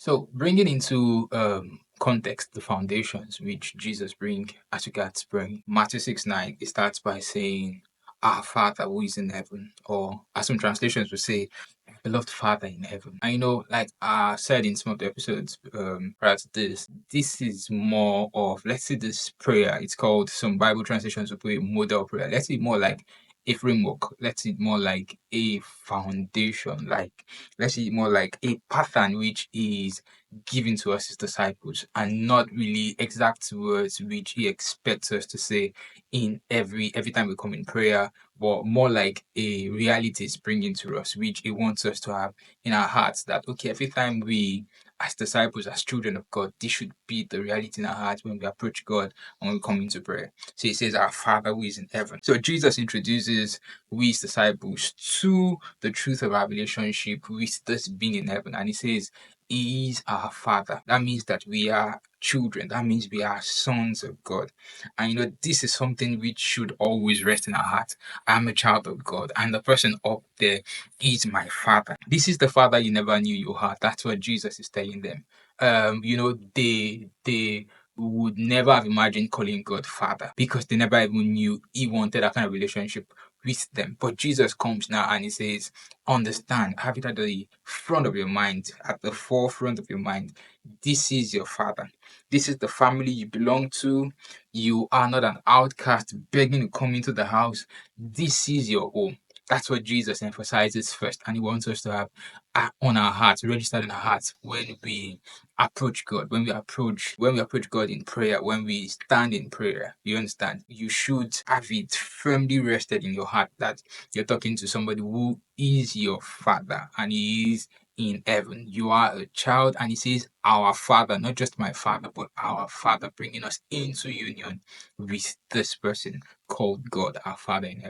So bringing into context the foundations which Jesus bring as regards praying. Matthew 6:9, it starts by saying, Our Father who is in heaven, or as some translations will say, beloved Father in heaven. I know, like I said in some of the episodes prior to this is more of, let's say, this prayer. It's called, some Bible translations will put model prayer. Let's say more like a framework. Let's say more like a foundation. Like let's say more like a pattern which is given to us as disciples, and not really exact words which he expects us to say in every time we come in prayer, but more like a reality is bringing to us, which he wants us to have in our hearts. That okay, every time we, as disciples, as children of God, this should be the reality in our hearts when we approach God and when we come into prayer. So he says, Our Father who is in heaven. So Jesus introduces we as disciples to the truth of our relationship with this being in heaven, and he says, He is our Father. That means that we are children. That means we are sons of God. And this is something which should always rest in our hearts. I'm a child of God, and the person up there is my Father. This is the Father you never knew you had. That's what Jesus is telling them. They would never have imagined calling God Father, because they never even knew he wanted that kind of relationship with them. But Jesus comes now and he says, understand, have it at the front of your mind, at the forefront of your mind. This is your Father. This is the family you belong to. You are not an outcast begging to come into the house. This is your home. That's what Jesus emphasizes first, and he wants us to have on our hearts, registered in our hearts, when we approach God, when we approach God in prayer, when we stand in prayer. You understand? You should have it firmly rested in your heart that you're talking to somebody who is your Father, and he is in heaven. You are a child, and he says, Our Father, not just my Father, but our Father, bringing us into union with this person called God, our Father in heaven.